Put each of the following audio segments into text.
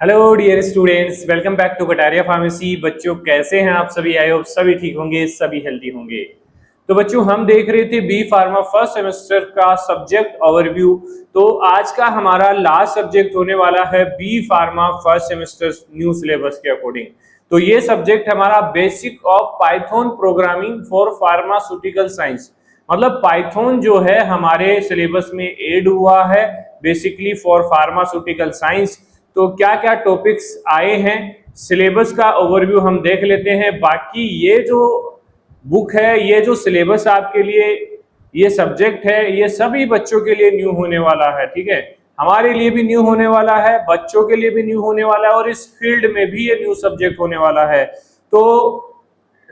Hello dear students, welcome back to Kataria pharmacy. बच्चों कैसे हैं आप सभी? आई होप सभी ठीक होंगे, सभी हेल्दी होंगे। तो बच्चों हम देख रहे थे बी फार्मा फर्स्ट सेमेस्टर का सब्जेक्ट ओवरव्यू। तो आज का हमारा लास्ट सब्जेक्ट होने वाला है B pharma first semester new syllabus के अकॉर्डिंग। तो ये सब्जेक्ट हमारा basic of Python programming for pharmaceutical science, मतलब पाइथन जो है हमारे सिलेबस में ऐड हुआ है बेसिकली फॉर फार्मास्यूटिकल साइंस। तो क्या क्या टॉपिक्स आए हैं, सिलेबस का ओवरव्यू हम देख लेते हैं। बाकी ये जो बुक है, ये जो सिलेबस आपके लिए ये सब्जेक्ट है, ये सभी बच्चों के लिए न्यू होने वाला है। ठीक है, हमारे लिए भी न्यू होने वाला है, बच्चों के लिए भी न्यू होने वाला है, और इस फील्ड में भी ये न्यू सब्जेक्ट होने वाला है। तो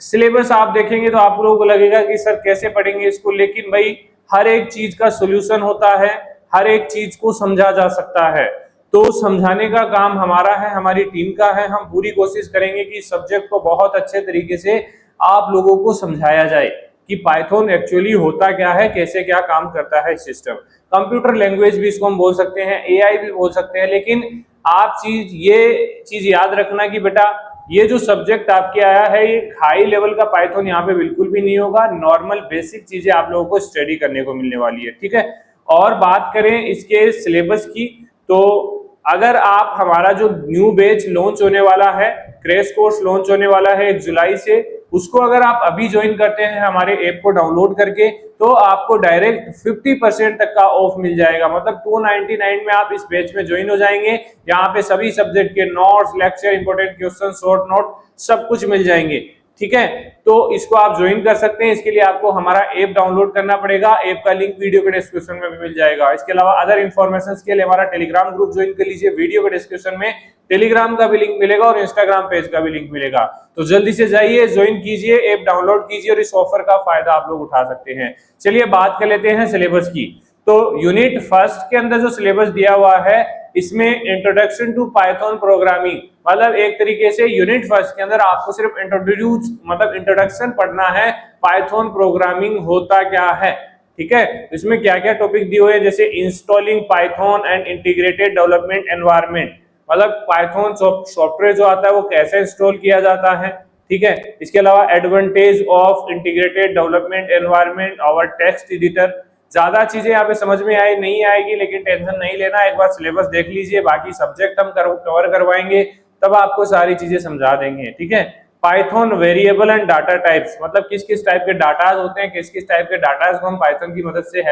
सिलेबस आप देखेंगे तो आप लोगों को लगेगा कि सर कैसे पढ़ेंगे इसको, लेकिन भाई हर एक चीज का सोल्यूशन होता है, हर एक चीज को समझा जा सकता है। तो समझाने का काम हमारा है, हमारी टीम का है। हम पूरी कोशिश करेंगे कि सब्जेक्ट को बहुत अच्छे तरीके से आप लोगों को समझाया जाए कि पाइथन एक्चुअली होता क्या है, कैसे क्या काम करता है सिस्टम। कंप्यूटर लैंग्वेज भी इसको हम बोल सकते हैं, एआई भी बोल सकते हैं, लेकिन आप ये चीज याद रखना कि बेटा ये जो सब्जेक्ट आपके आया है, ये हाई लेवल का पाइथन यहाँ पे बिल्कुल भी नहीं होगा। नॉर्मल बेसिक चीजें आप लोगों को स्टडी करने को मिलने वाली है। ठीक है, और बात करें इसके सिलेबस की, तो अगर आप हमारा जो न्यू बैच लॉन्च होने वाला है, क्रैश कोर्स लॉन्च होने वाला है 1 जुलाई से, उसको अगर आप अभी ज्वाइन करते हैं हमारे ऐप को डाउनलोड करके, तो आपको डायरेक्ट 50% तक का ऑफ मिल जाएगा। मतलब 299 में आप इस बैच में ज्वाइन हो जाएंगे। यहाँ पे सभी सब्जेक्ट के notes, lecture, important question, short note सब कुछ मिल जाएंगे। ठीक है, तो इसको आप ज्वाइन कर सकते हैं। इसके लिए आपको हमारा ऐप डाउनलोड करना पड़ेगा। ऐप का लिंक वीडियो के डिस्क्रिप्शन में भी मिल जाएगा। इसके अलावा अदर इन्फॉर्मेशन के लिए हमारा टेलीग्राम ग्रुप ज्वाइन कर लीजिए। वीडियो के डिस्क्रिप्शन में टेलीग्राम का भी लिंक मिलेगा और इंस्टाग्राम पेज का भी लिंक मिलेगा। तो जल्दी से जाइए, ज्वाइन कीजिए, ऐप डाउनलोड कीजिए और इस ऑफर का फायदा आप लोग उठा सकते हैं। चलिए बात कर लेते हैं सिलेबस की। तो यूनिट फर्स्ट के अंदर जो सिलेबस दिया हुआ है, इसमें इंट्रोडक्शन टू पाइथन प्रोग्रामिंग, मतलब एक तरीके से यूनिट फर्स्ट के अंदर आपको सिर्फ इंट्रोड्यूस मतलब इंट्रोडक्शन पढ़ना है, पाइथन प्रोग्रामिंग होता क्या है। ठीक है, इसमें क्या क्या टॉपिक दिए हुए हैं, जैसे installing Python and integrated development environment, मतलब पाइथन सॉफ्टवेयर जो आता है वो कैसे इंस्टॉल किया जाता है। ठीक है, इसके अलावा advantage of integrated development environment और टेक्स्ट एडिटर। ज्यादा चीजें यहाँ पे समझ में आई नहीं आएगी, लेकिन टेंशन नहीं लेना, एक बार सिलेबस देख लीजिए, बाकी सब्जेक्ट हम कवर करवाएंगे, तब आपको सारी चीजें समझा देंगे। ठीक है, Python variable and data types, मतलब किस किस टाइप के डाटाज होते हैं, किस किस टाइप के डाटाज को हम पाइथन की मदद से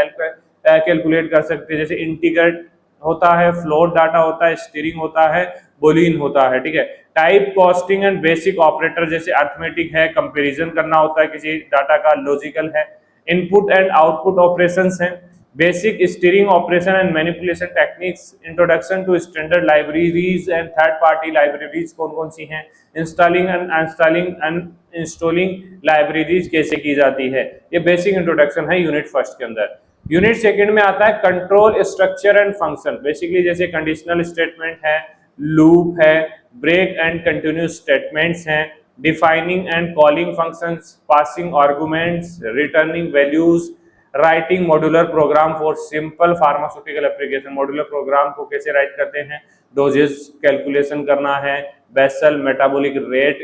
कैलकुलेट कर सकते हैं। जैसे इंटीग्रेट होता है, फ्लोट डाटा होता है, स्ट्रिंग होता है, बूलियन होता है। ठीक है, type casting and basic operator, जैसे अरिथमेटिक है, कंपैरिजन करना होता है किसी डाटा का, लॉजिकल है, इनपुट एंड आउटपुट ऑपरेशंस हैं, basic string operation and manipulation techniques, introduction to standard libraries and third party libraries कौन कौन सी हैं, इंस्टॉलिंग एंड अनइंस्टॉलिंग लाइब्रेरीज कैसे की जाती है। ये बेसिक इंट्रोडक्शन है यूनिट फर्स्ट के अंदर। यूनिट सेकंड में आता है control structure and function, basically जैसे कंडीशनल स्टेटमेंट है, लूप है, ब्रेक एंड कंटिन्यूस स्टेटमेंट्स हैं, defining and calling functions, passing arguments, returning values, writing modular program for simple pharmaceutical application, modular program को कैसे right करते हैं, डोजेस कैलकुलेशन करना है, बेसल मेटाबॉलिक रेट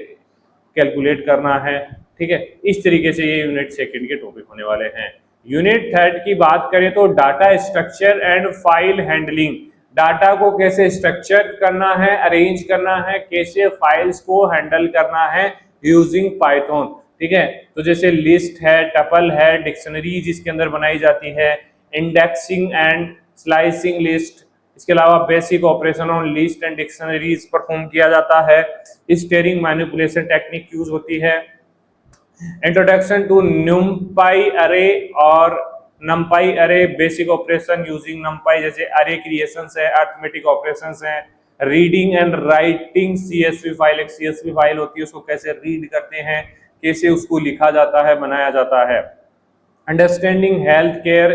कैलकुलेट करना है। ठीक है, इस तरीके से ये यूनिट सेकंड के टॉपिक होने वाले हैं। यूनिट थर्ड की बात करें तो data structure and file handling, data को कैसे स्ट्रक्चर करना है, अरेंज करना है, कैसे फाइल्स को हैंडल करना है यूजिंग पाइथन। ठीक है, तो जैसे लिस्ट है, टपल है, डिक्शनरी जिसके अंदर बनाई जाती है, इंडेक्सिंग एंड स्लाइसिंग लिस्ट, इसके अलावा basic operation on list and dictionaries perform किया जाता है, स्टेरिंग मैनिपुलेशन टेक्निक यूज होती है, इंट्रोडक्शन टू नुम्पाई अरे और नंपाई अरे, बेसिक ऑपरेशन यूजिंग नंपाई, जैसे अरे क्रिएशंस है, अरिथमेटिक ऑपरेशंस है, reading and writing CSV file, एक सीएसवी फाइल होती है उसको कैसे रीड करते हैं, कैसे उसको लिखा जाता है, बनाया जाता है। अंडरस्टैंडिंग हेल्थ केयर,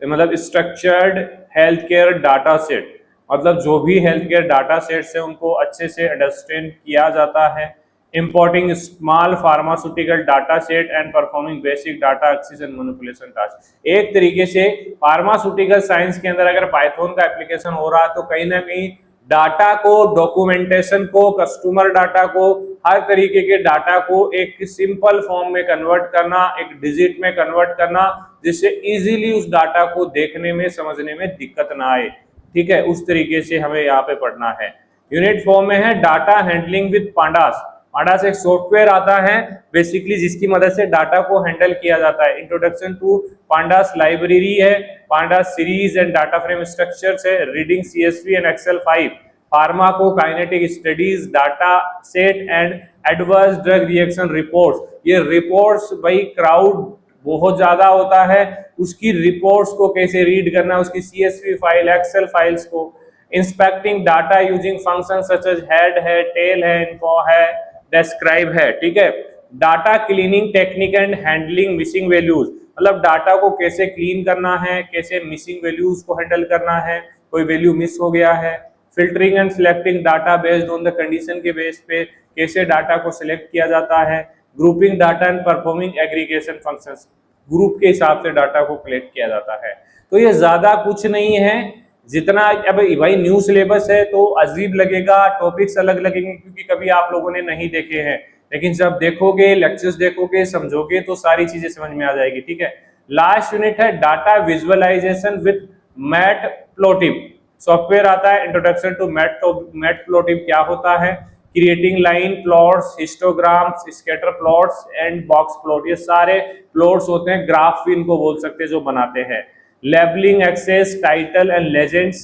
मतलब structured health care data set, मतलब जो भी हेल्थ केयर डाटा सेट्स है उनको अच्छे से अंडरस्टैंड किया जाता है। importing small pharmaceutical data set and performing basic data access and manipulation task, एक तरीके से फार्मास्यूटिकल साइंस के अंदर अगर पाइथन का एप्लीकेशन हो रहा है तो कहीं ना कहीं डाटा को, डॉक्यूमेंटेशन को, कस्टमर डाटा को, हर तरीके के डाटा को एक सिंपल फॉर्म में कन्वर्ट करना, एक डिजिट में कन्वर्ट करना, जिससे इजीली उस डाटा को देखने में, समझने में दिक्कत ना आए। ठीक है, उस तरीके से हमें यहाँ पे पढ़ना है। यूनिट फॉर्म में है data handling with pandas. Pandas एक सॉफ्टवेयर आता है बेसिकली जिसकी मदद से डाटा को हैंडल किया जाता है। इंट्रोडक्शन टू पांडास लाइब्रेरी है, pandas series and data frame structures है, reading CSV and Excel 5, pharmacokinetic studies, data set and adverse drug reaction reports. ये रिपोर्ट्स भाई क्राउड बहुत ज्यादा होता है, उसकी रिपोर्ट्स को कैसे रीड करना, उसकी CSV फाइल, एक्सेल फाइल्स को, inspecting data using function such as head है, टेल है, इन्फो है, डिस्क्राइब है। ठीक है, data cleaning technique and handling missing values, मतलब डाटा को कैसे क्लीन करना है, कैसे मिसिंग वैल्यूज को हैंडल करना है, कोई वैल्यू मिस हो गया है। Filtering and selecting data based on the condition के बेस पे कैसे डाटा को सिलेक्ट किया जाता है। Grouping data and performing aggregation functions, group के हिसाब से डाटा को कलेक्ट किया जाता है। तो ये ज्यादा कुछ नहीं है, जितना अब भाई न्यू सिलेबस है तो अजीब लगेगा, टॉपिक्स अलग लगेंगे क्योंकि कभी आप लोगों ने नहीं देखे हैं, लेकिन जब देखोगे, लेक्चर्स देखोगे, समझोगे तो सारी चीजें समझ में आ जाएगी। ठीक है, लास्ट यूनिट है data visualisation with matplotlib. Software आता है, इंट्रोडक्शन टू मैटप्लोट्लिब क्या होता है, creating line plots, histograms, scatter plots and box plot, ये सारे प्लॉट्स होते हैं, ग्राफ भी इनको बोल सकते हैं जो बनाते हैं। Labelling, axes, title and legends,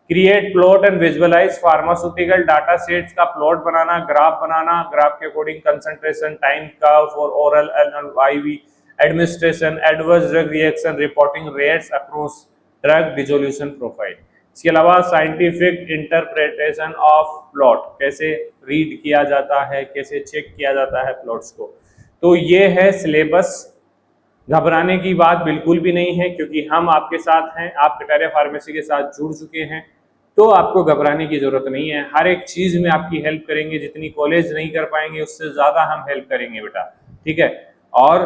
create plot and visualise pharmaceutical data sets का प्लॉट बनाना, ग्राफ के according concentration, time curve for oral and IV administration, adverse drug reaction reporting rates across drug dissolution profile. इसके अलावा scientific interpretation of plot, कैसे read किया जाता है, कैसे चेक किया जाता है प्लॉट्स को। तो ये है सिलेबस, घबराने की बात बिल्कुल भी नहीं है क्योंकि हम आपके साथ हैं, आप कटारिया फार्मेसी के साथ जुड़ चुके हैं, तो आपको घबराने की जरूरत नहीं है। हर एक चीज में आपकी हेल्प करेंगे, जितनी कॉलेज नहीं कर पाएंगे उससे ज्यादा हम हेल्प करेंगे बेटा। ठीक है, और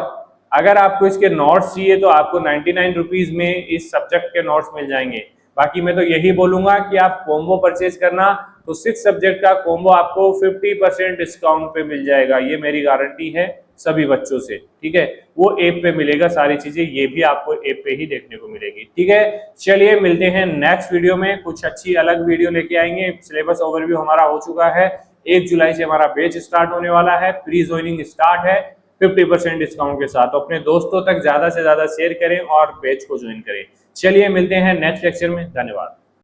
अगर आपको इसके नोट्स चाहिए तो आपको 99 रुपीज में इस सब्जेक्ट के नोट्स मिल जाएंगे। बाकी मैं तो यही बोलूंगा कि आप कॉम्बो परचेज करना तो 6 सब्जेक्ट का कॉम्बो आपको 50% डिस्काउंट पे मिल जाएगा, ये मेरी गारंटी है सभी बच्चों से। ठीक है, वो ऐप पे मिलेगा सारी चीजें, ये भी आपको ऐप पे ही देखने को मिलेगी। ठीक है, चलिए मिलते हैं नेक्स्ट वीडियो में, कुछ अच्छी अलग वीडियो लेके आएंगे। सिलेबस ओवरव्यू हमारा हो चुका है, 1 जुलाई से हमारा बैच स्टार्ट होने वाला है, प्री ज्वाइनिंग स्टार्ट है 50% डिस्काउंट के साथ। तो अपने दोस्तों तक ज्यादा से ज्यादा शेयर करें और बैच को ज्वाइन करें। चलिए मिलते हैं नेक्स्ट लेक्चर में, धन्यवाद।